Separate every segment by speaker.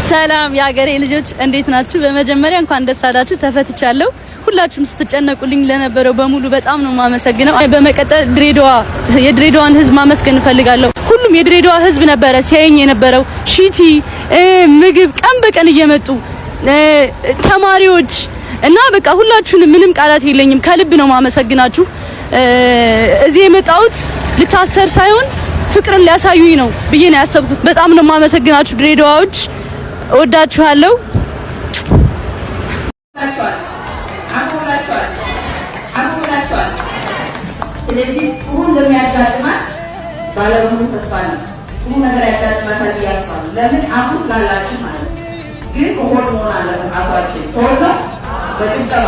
Speaker 1: ሰላም የሀገሬ ልጆች እንዴት ናችሁ? በመጀመሪያ እንኳን ደስ አላችሁ፣ ተፈትቻለሁ። ሁላችሁም ስትጨነቁልኝ ለነበረው በሙሉ በጣም ነው የማመሰግነው። በመቀጠል የድሬዳዋን ህዝብ ማመስገን እፈልጋለሁ። ሁሉም የድሬዳዋ ህዝብ ነበረ ሲያየኝ የነበረው ሺቲ ምግብ ቀን በቀን እየመጡ ተማሪዎች እና በቃ ሁላችሁንም ምንም ቃላት የለኝም። ከልብ ነው የማመሰግናችሁ። እዚህ የመጣሁት ልታሰር ሳይሆን ፍቅርን ሊያሳዩኝ ነው ብዬ ነው ያሰብኩት። በጣም ነው የማመሰግናችሁ ድሬዳዋዎች፣ እወዳችኋለሁ።
Speaker 2: ስለዚህ ጥሩ እንደሚያጋጥማት ባለሙሉ ተስፋ ነው። ጥሩ ነገር ያጋጥማታል ብዬ አስባለሁ። ለምን አሁን ስላላችሁ ማለት ነው። ግን ሆድ መሆን አለበት። አቷችን ሆድ ነው በጭብጨባ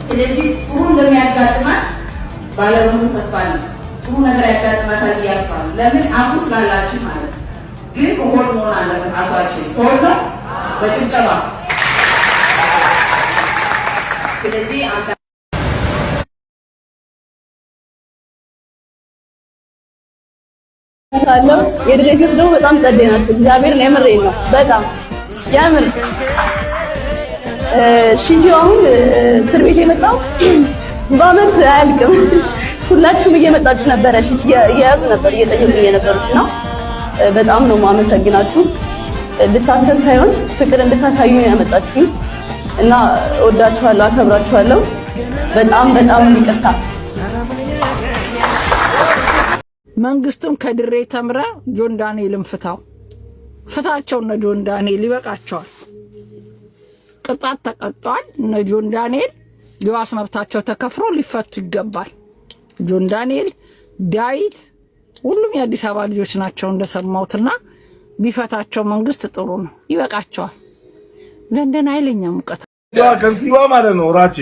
Speaker 2: ስለዚህ ጥሩ እንደሚያጋጥማት ባለሙሉ ተስፋ ነው። ጥሩ ነገር ያጋጥማታል ብዬ አስባለሁ። ለምን አሁን ስላላችሁ ማለት ነው። ግን ሆድ መሆን አለበት። አቷችን ሆድ ነው በጭብጨባ ስለዚህ
Speaker 1: የድሬዳዋ ደግሞ በጣም ጸዴ ናት። እግዚአብሔርን የምሬን ነው። በጣም ያምር ሺጂው አሁን እስር ቤት የመጣው በአመት አያልቅም። ሁላችሁም እየመጣችሁ ነበረ እየያዙ ነበር እየጠየቁኝ የነበሩት ነው። በጣም ነው የማመሰግናችሁ። ልታሰር ሳይሆን ፍቅር እንድታሳዩ ያመጣችሁኝ እና እወዳችኋለሁ፣ አከብራችኋለሁ። በጣም ይቅርታ።
Speaker 3: መንግስትም ከድሬ ተምረ ጆን ዳንኤልን ፍታቸው። እነ ጆን ዳንኤል ይበቃቸዋል። ቅጣት ተቀጥቷል። እነ ጆን ዳንኤል የዋስ መብታቸው ተከፍሮ ሊፈቱ ይገባል። ጆን ዳንኤል፣ ዳዊት ሁሉም የአዲስ አበባ ልጆች ናቸው እንደሰማሁትና ቢፈታቸው መንግስት ጥሩ ነው። ይበቃቸዋል። ለንደን ኃይለኛ ሙቀት
Speaker 4: ከንቲባ ማለት ነው። ራቼ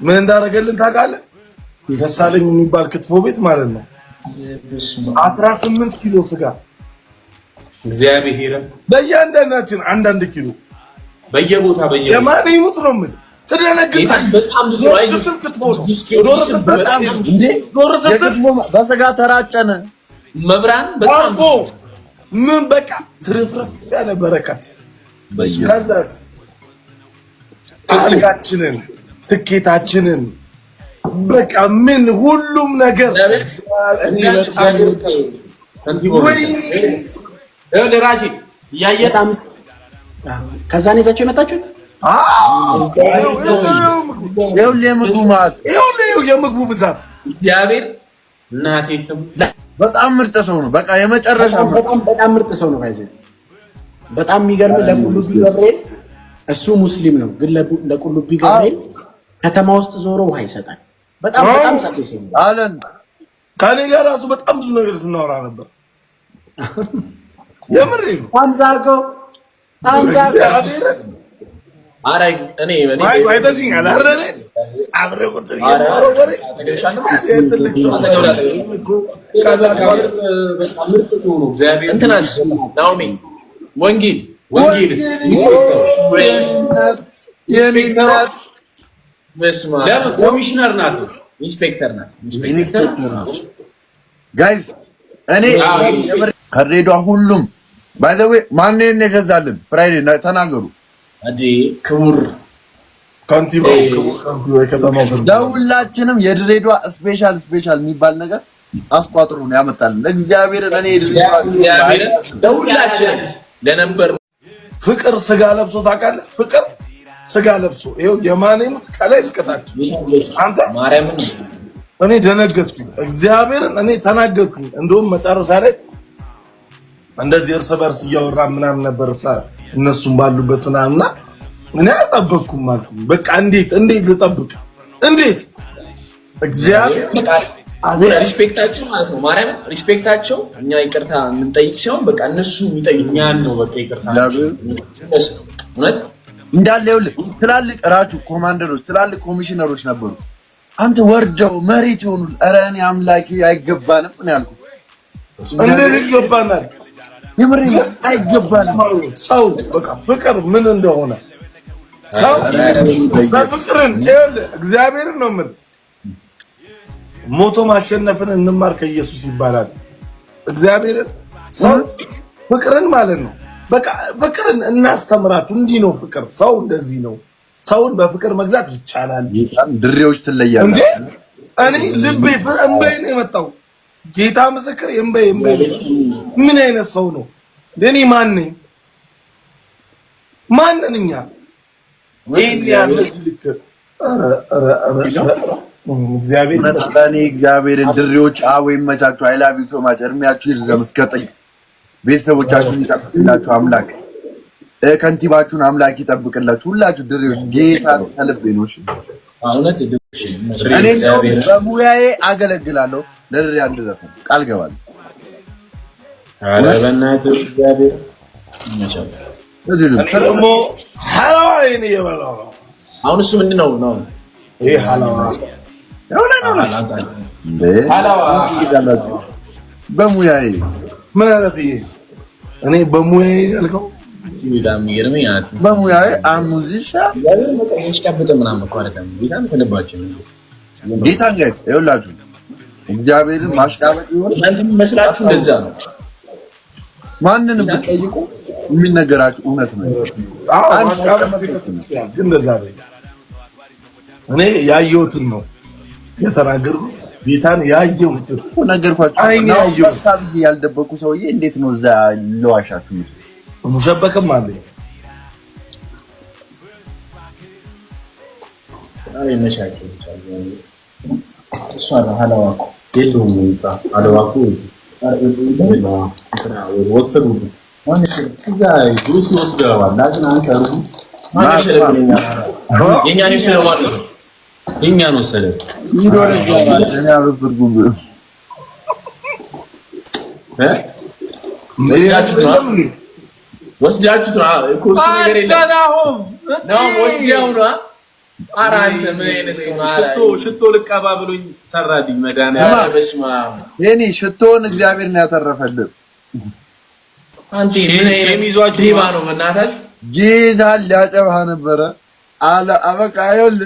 Speaker 4: ምን እንዳደረገልን ታውቃለህ? ደሳለኝ የሚባል ክትፎ ቤት ማለት ነው 18 ኪሎ ስጋ
Speaker 5: እግዚአብሔር
Speaker 4: ለእያንዳንዳችን አንዳንድ ኪሎ
Speaker 5: በየቦታ
Speaker 4: የማን ይሙት ነው ምን ተደነግጣለህ?
Speaker 5: በጣም ብዙ
Speaker 6: በስጋ ተራጨነ
Speaker 5: መብራን በጣም
Speaker 4: ምን በቃ ትርፍርፍ ያለ በረከት ከዛስ አልጋችንን ትኬታችንን በቃ ምን ሁሉም ነገር
Speaker 5: ለራጂ ያየታም
Speaker 6: ከዛኔ ይዛችሁ የመጣችሁ
Speaker 4: የምግቡ ብዛት
Speaker 5: እግዚአብሔር እናቴም
Speaker 6: በጣም ምርጥ ሰው ነው። በቃ የመጨረሻ
Speaker 7: በጣም ምርጥ ሰው ነው። ባይዘ በጣም የሚገርም ለቁልቢ ገብርኤል እሱ ሙስሊም ነው፣ ግን ለቁልቢ ገብርኤል ከተማ ውስጥ ዞሮ ውሃ ይሰጣል። በጣም ጸጥ ሰው ነው
Speaker 4: አለን። ከኔ ጋር ራሱ በጣም ብዙ ነገር ስናወራ ነበር። የምሬን
Speaker 7: አምዛጎ
Speaker 5: አረ እኔ
Speaker 4: አይተሽኛል አይደል? አብረቁት
Speaker 5: እንትናስ ናኦሚ ወንጌልስ ለምን ኮሚሽነር ናት? ኢንስፔክተር ናት።
Speaker 6: ጋይስ እኔ ከድሬዳዋ ሁሉም ባይ ዘ ዌይ ማን ነው የገዛልን? ፍራይዴ ተናገሩ።
Speaker 5: አዲ ክቡር
Speaker 4: ካንቲባው ክቡር ከተማው
Speaker 6: ለሁላችንም የድሬዳዋ ስፔሻል የሚባል ነገር አስቋጥሩ ነው ያመጣልን። እግዚአብሔር እኔ የድሬዳዋ
Speaker 5: እግዚአብሔር ለሁላችንም ለነበር
Speaker 4: ፍቅር ስጋ ለብሶ ታውቃለህ? ፍቅር ስጋ ለብሶ ይሄው የማኔሙት ከላይ እስከታች አንተ
Speaker 5: ማርያምን
Speaker 4: እኔ ደነገጥኩኝ። እግዚአብሔርን እኔ ተናገርኩኝ። እንደውም መጨረሻ ላይ እንደዚህ እርስ በርስ እያወራ ምናምን ነበር እነሱም ባሉበት ምናምንና እኔ አልጠበቅኩም ማለት ነው። በቃ እንዴት ልጠብቅ? እንዴት እግዚአብሔር
Speaker 5: ሪስፔክታቸው ማለት ነው። ማርያም ሪስፔክታቸው እኛ ይቅርታ እንጠይቅ ሲሆን በቃ እነሱ የሚጠይቁኛን ነው። በቃ ይቅርታ
Speaker 6: እንዳለ ይኸውልህ ትላልቅ ራቹ ኮማንደሮች ትላልቅ ኮሚሽነሮች ነበሩ። አንተ ወርደው መሬት ይሆኑ። ኧረ እኔ አምላኬ አይገባንም ነው ያልኩት።
Speaker 4: እንዴት ይገባናል?
Speaker 6: የምሬን አይገባንም።
Speaker 4: ሰው በቃ ፍቅር ምን እንደሆነ ሰው በፍቅርን እግዚአብሔርን ነው ምን ሞቶ ማሸነፍን እንማር ከኢየሱስ ይባላል። እግዚአብሔርን ሰው ፍቅርን ማለት ነው። በቃ ፍቅርን እናስተምራችሁ። እንዲህ ነው ፍቅር። ሰው እንደዚህ ነው። ሰውን በፍቅር መግዛት ይቻላል።
Speaker 6: ድሬዎች ትለያለህ
Speaker 4: እንዴ? እኔ ልቤ እንበይ ነው የመጣው። ጌታ ምስክር እንበይ ምን አይነት ሰው ነው? እኔ ማን ነኝ? ማንን እኛ
Speaker 6: እግዚአብሔርን ድሬዎች ይመቻችሁ። አይ ላቭ ዩ ሶ ማች። እድሜያችሁ ይርዘም እስከ ጥግ። ቤተሰቦቻችሁን ይጠብቅላችሁ አምላክ። ከንቲባችሁን አምላክ ይጠብቅላችሁ። ሁላችሁ ድሬዎች ጌታ ከልቤ ነው። እሺ እኔ በሙያዬ አገለግላለሁ። ለድሬ አንድ ዘፈን ቃል ገባለሁ።
Speaker 5: አረ በእናትህ እግዚአብሔር ይመቻችሁ።
Speaker 4: ደግሞ ሐላዋ እኔ የበላው
Speaker 5: አሁን እሱ ምንድነው ነው
Speaker 4: ይሄ ሐላዋ
Speaker 6: በሙያዬ
Speaker 4: ማለት ይሄ እኔ በሙያዬ ያልከው
Speaker 5: በጣም ይገርመኝ።
Speaker 6: በሙያዬ አሙዚሻ
Speaker 5: ቀብጥ ምናምን እኮ አይደለም። ጌታን ከልባችሁ
Speaker 6: ጌታን ጋይስ ይኸውላችሁ እግዚአብሔርን ማሽቃበጥ ይሆን
Speaker 5: እናንተም መስላችሁ እንደዛ ነው።
Speaker 6: ማንንም ብትጠይቁ የሚነገራችሁ እውነት ነው።
Speaker 4: ግን እንደዛ ነው። እኔ ያየሁትን ነው የተናገርኩት። ጌታን ያየሁትን
Speaker 6: ነገርኳችሁ። አይ ያልደበቁ ሰውዬ እንዴት ነው እዛ ለዋሻችሁ?
Speaker 4: ሙሸበከም አለ
Speaker 5: አይ መቻችሁ እሷ ሐላዋኩ የለውም ሐላዋኩ ወሰዱ ማለት እዛ ጁስ ወስደዋል። ላኪን አንተ ሩህ ማለት የኛ ነው ስለማለት ነው። የኛ ነው ሰለ
Speaker 6: ይዶረጋል። እኔ አብርጉም
Speaker 5: ወስዳችሁት ነው እኮ እሱ ነገር የለም ነው ወስዳው ነው። ኧረ አንተ ምን አይነት ሰው ነህ? ሽቶ ልቀባ ብሎኝ ሰራልኝ መድኃኒዓለም። በስመ አብ
Speaker 6: የኔ ሽቶን እግዚአብሔር ነው ያተረፈልህ።
Speaker 5: አንተ ምን አይነት ዲባ ነው? በእናታችሁ
Speaker 6: ጌታ ሊያጨባህ ነበረ አለ አበቃ። አይደል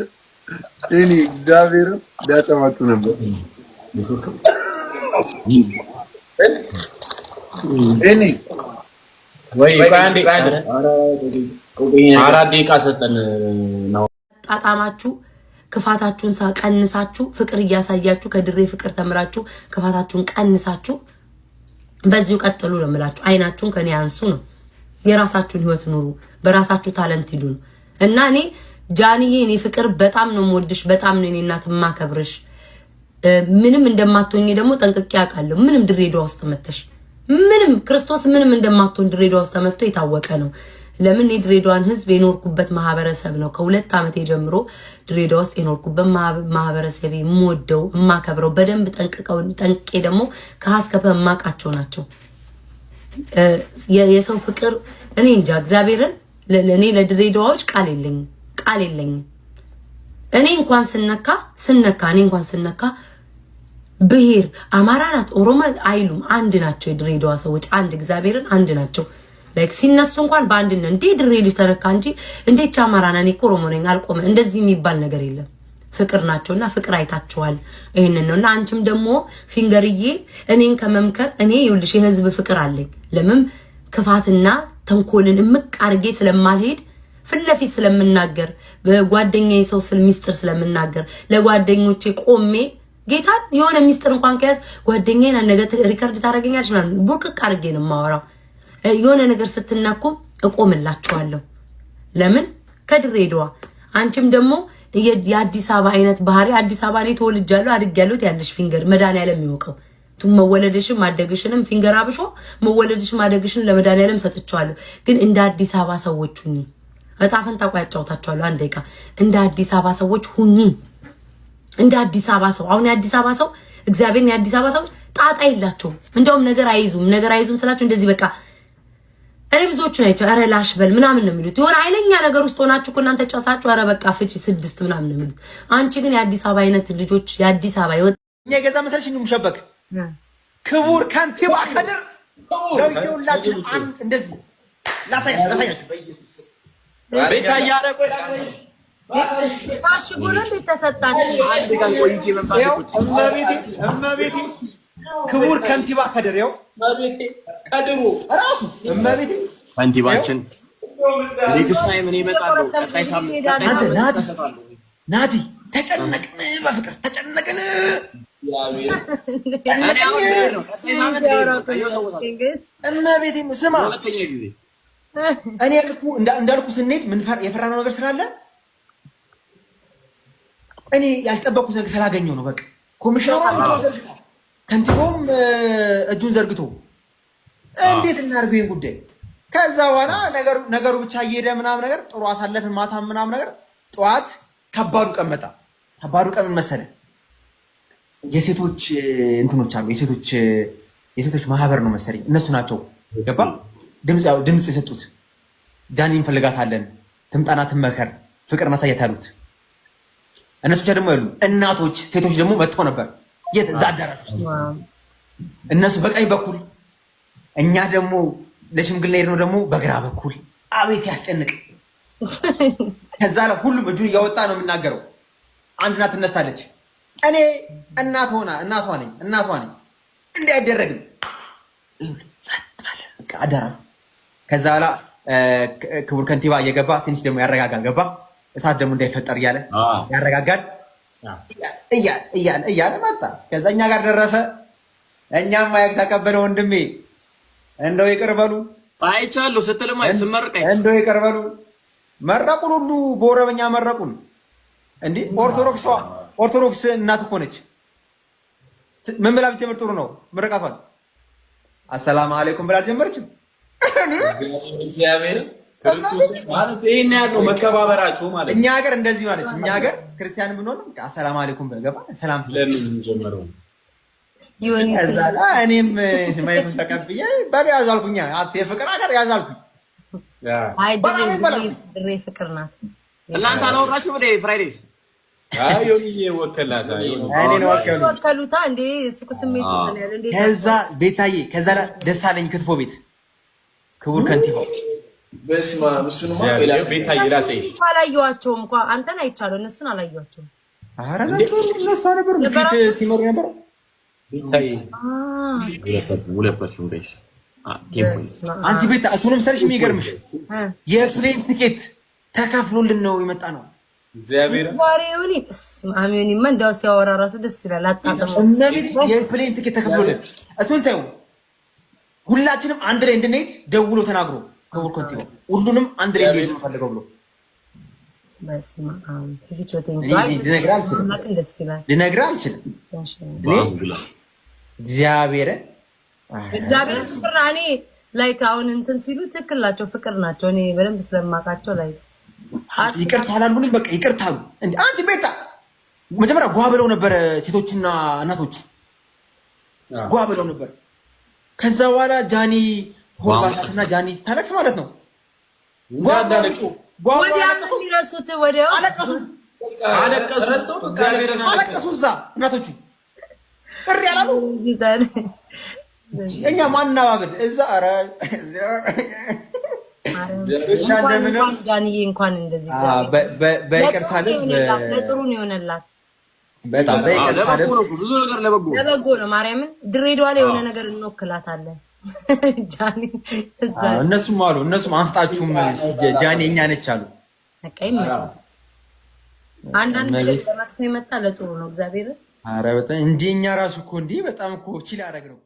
Speaker 6: የኔ እግዚአብሔር ሊያጨባችሁ ነበር። የኔ
Speaker 5: ወይ ባንዲ አራት ደቂቃ ሰጠን ነው።
Speaker 8: ጣጣማችሁ ክፋታችሁን ቀንሳችሁ ፍቅር እያሳያችሁ ከድሬ ፍቅር ተምራችሁ ክፋታችሁን ቀንሳችሁ በዚሁ ቀጥሉ ነው የምላችሁ። አይናችሁን ከኔ አንሱ ነው። የራሳችሁን ህይወት ኑሩ። በራሳችሁ ታለንት ሂዱ ነው እና እኔ ጃኒዬ እኔ ፍቅር በጣም ነው የምወድሽ። በጣም ነው እኔ እናት ማከብርሽ። ምንም እንደማትሆኚ ደግሞ ጠንቅቄ አውቃለሁ። ምንም ድሬዳዋ ውስጥ መተሽ ምንም ክርስቶስ ምንም እንደማትሆን ድሬዳዋ ውስጥ ተመቶ የታወቀ ነው። ለምን የድሬዳዋን ህዝብ የኖርኩበት ማህበረሰብ ነው። ከሁለት ዓመት ጀምሮ ድሬዳዋ ውስጥ የኖርኩበት ማህበረሰብ የምወደው የማከብረው በደንብ ጠንቅቄ ደግሞ ከሀስከፈ ማቃቸው ናቸው። የሰው ፍቅር እኔ እንጃ እግዚአብሔርን እኔ ለድሬዳዋዎች ቃል የለኝም። እኔ እንኳን ስነካ ብሔር አማራ ናት ኦሮሞ አይሉም። አንድ ናቸው የድሬዳዋ ሰዎች። አንድ እግዚአብሔርን አንድ ናቸው። ላይክ ሲነሱ እንኳን በአንድ ነው። እንዴ ድሬ ልጅ ተነካ እንጂ እንዴት ቻማራ ነኝ እኮ ኦሮሞ ነኝ አልቆመ እንደዚህ የሚባል ነገር የለም። ፍቅር ናቸውና ፍቅር አይታችኋል። ይሄንን ነውና አንቺም ደግሞ ፊንገርዬ እኔን ከመምከር እኔ ይኸውልሽ የህዝብ ፍቅር አለኝ። ለምን ክፋትና ተንኮልን እምቅ አርጌ ስለማልሄድ ፍለፊት ስለምናገር በጓደኛዬ ሰው ስል ሚስጥር ስለምናገር ለጓደኞቼ ቆሜ ጌታን የሆነ ሚስጥር እንኳን ከያዝ ጓደኛዬን ነገ ሪከርድ ታደርገኛለሽ ማለት ቡርቅቅ አርጌ ነው የማወራው። የሆነ ነገር ስትነኩ እቆምላችኋለሁ። ለምን ከድሬዳዋ አንቺም ደግሞ የአዲስ አበባ አይነት ባህሪ አዲስ አበባ ላይ ተወልጃለሁ አድጌያለሁ ያለሽ ፊንገር መድኃኒዓለም የሚወቀው መወለድሽም ማደግሽንም ፊንገር አብሾ መወለድሽም ማደግሽን ለመድኃኒዓለም ሰጥቻለሁ። ግን እንደ አዲስ አበባ ሰዎች ሁኚ። በጣፈን ታቋያጫውታችኋለሁ። አንድ ደቂቃ እንደ አዲስ አበባ ሰዎች ሁኚ። እንደ አዲስ አበባ ሰው አሁን የአዲስ አበባ ሰው እግዚአብሔርን የአዲስ አበባ ሰው ጣጣ የላቸውም። እንደውም ነገር አይዙም ስላችሁ እንደዚህ በቃ እኔ ብዙዎቹን አይቼ ኧረ ላሽ በል ምናምን ነው የሚሉት። የሆነ ኃይለኛ ነገር ውስጥ ሆናችሁ እኮ እናንተ ጨሳችሁ ኧረ በቃ ፍቺ 6 ምናምን ነው የሚሉት። አንቺ ግን የአዲስ አበባ አይነት ልጆች የአዲስ አበባ ይወጥ
Speaker 9: እኛ የገዛ መሰልሽ ሙሸበክ ክቡር ከንቲባ ከድር ለሁላችን አንድ እንደዚህ ላሳያችሁ በኢየሱስ ቤታ ያረቆ
Speaker 8: ታሽ ጎረል ተፈታችሁ
Speaker 9: አንድ ጋር ቆይቼ መንፋት እመቤቴ ክቡር ከንቲባ ከድር ያው እመቤቴ ቀድሩ ራሱ እመቤቴ
Speaker 5: ከንቲባችን ኔክስት ታይም እኔ እመጣለሁ። ቀጣይ ሳምንት
Speaker 9: ናቲ ተጨነቅን፣ በፍቅር ተጨነቅን። እመቤቴ ስማ እኔ እንዳልኩ ስንሄድ ምን የፈራነው ነገር ስላለ እኔ ያልጠበቁት ነገር ስላገኘው ነው። በቃ ኮሚሽነሩ ከንቲባውም እጁን ዘርግቶ እንዴት እናድርገው ይሄን ጉዳይ። ከዛ በኋላ ነገሩ ብቻ እየሄደ ምናምን ነገር ጥሩ አሳለፍን። ማታም ምናምን ነገር ጠዋት ከባዱ ቀን መጣ። ከባዱ ቀን ምን መሰለህ? የሴቶች እንትኖች አሉ፣ የሴቶች ማህበር ነው መሰለኝ እነሱ ናቸው ገባ ድምፅ የሰጡት። ጃኒ እንፈልጋታለን፣ ትምጣና ትመከር፣ ፍቅር ማሳየት አሉት። እነሱ ብቻ ደግሞ ያሉ እናቶች፣ ሴቶች ደግሞ መጥተው ነበር። የት? እዛ አዳራሽ ውስጥ እነሱ በቀኝ በኩል እኛ ደግሞ ለሽምግልና ሄድነው ደግሞ በግራ በኩል። አቤት ሲያስጨንቅ! ከዛ ላይ ሁሉም እጁን እያወጣ ነው የሚናገረው። አንድ እናት ትነሳለች። እኔ እናቷ ነኝ እንዲህ አይደረግም አዳራሹ። ከዛ በኋላ ክቡር ከንቲባ እየገባ ትንሽ ደግሞ ያረጋጋል። ገባ እሳት ደግሞ እንዳይፈጠር እያለ ያረጋጋል እያለ መጣ። ከዛ እኛ ጋር ደረሰ። እኛም ማየት ተቀበለ። ወንድሜ እንደው ይቅር በሉ
Speaker 5: አይቻለሁ ስትልማ ስመርቀኝ
Speaker 9: እንደው ይቅር በሉ መረቁን፣ ሁሉ በኦሮምኛ መረቁን። እንዴ ኦርቶዶክስ እናት እኮ ነች። ምን ብላ ብትጀምር ጥሩ ነው? ምርቃቷን አሰላሙ አለይኩም ብላ አልጀመረችም።
Speaker 5: እግዚአብሔር ክርስቶስ ማለት ይሄን ያለው መከባበራቸው ማለት
Speaker 9: እኛ ሀገር እንደዚህ ማለት እኛ ሀገር ክርስቲያን ብንሆንም አሰላሙ አለይኩም ብለን ገባ ሰላም
Speaker 5: ጀመረው።
Speaker 9: እኔም ማይኩን ተቀብዬ በያዝ አልኩኝ። የፍቅር ሀገር ያዝ አልኩኝ።
Speaker 8: አይ ድሬ ፍቅር ናት።
Speaker 5: እናንተ አላወራችሁ ወደ ፍራይዴስ ዮኒዬ ወከላታ
Speaker 8: ወከሉታ እንዴ እሱ ስሜት ይላል እንዴ።
Speaker 9: ከዛ ቤታዬ ከዛ ደሳለኝ ክትፎ ቤት ክቡር ከንቲባው
Speaker 5: በስማ እሱንማ ቤታዬ ራሴ
Speaker 8: አላየኋቸውም እንኳን አንተን አይቻለሁ፣ እነሱን አላየኋቸውም።
Speaker 9: ኧረ እነሱ ነበሩ ፊት ሲመሩ ነበር።
Speaker 5: ቤታዬ ሁለት ፐርሰንት
Speaker 9: አንቺ ቤታ እሱንም ሰርሽ የሚገርምሽ የፕሌን ትኬት ተከፍሎልን ነው የመጣ ነው።
Speaker 5: እግዚአብሔር
Speaker 8: ዛሬውኒ አሜኒማ እንደው ሲያወራ ራሱ ደስ ይላል። አጣጣም
Speaker 9: እነቤት የፕሌን ትኬት ተከፍሎልን እሱን ተይው። ሁላችንም አንድ ላይ እንድንሄድ ደውሎ ተናግሮ ክቡር ከንቲባው ሁሉንም አንድ ላይ እንድንሄድ ነው ፈልገው ብሎ
Speaker 8: በስመ አብ ፊት
Speaker 9: ልነግርህ አልችልም። እግዚአብሔር
Speaker 8: ፍቅር እኔ ላይክ አሁን እንትን ሲሉ ትክክል ናቸው፣ ፍቅር ናቸው። እኔ በደንብ ስለማውቃቸው ላይ
Speaker 9: ይቅርታ አላሉንም። በቃ ይቅርታ አሉ። እንዴ አንቺ ቤታ መጀመሪያ ጓ ብለው ነበር ሴቶችና እናቶች ጓ ብለው ነበር። ከዛ በኋላ ጃኒ ሆርባታና ጃኒ ታለቅስ ማለት ነው።
Speaker 5: ጓዳለቁ
Speaker 8: ወዲያው የሚረሱት ወዲያው
Speaker 9: አለቀሱ እዛ እናቶቹ እሪ ያላሉ እኛ ማናባበል እዛ ኧረ
Speaker 8: ጃኒዬ እንኳን እንደዚህ
Speaker 9: በይቅርታ
Speaker 8: ለጥሩ ነው የሆነላት።
Speaker 9: በጣም በይቅርታ
Speaker 5: ብዙ ነገር ለበጎ
Speaker 8: ነው። ማርያምን ድሬዳዋ ላይ የሆነ ነገር እንወክላታለን። ጃኒ
Speaker 9: እነሱም አሉ እነሱም አንስታችሁም ጃኒ እኛ ነች አሉ።
Speaker 8: በቃ ይመጣል። አንዳንድ ነገር ለመጥፎ የመጣ ለጥሩ ነው። እግዚአብሔር
Speaker 9: ኧረ በጣም እንጂ እኛ ራሱ እኮ እንዲህ በጣም እኮ ቺል አደረግነው።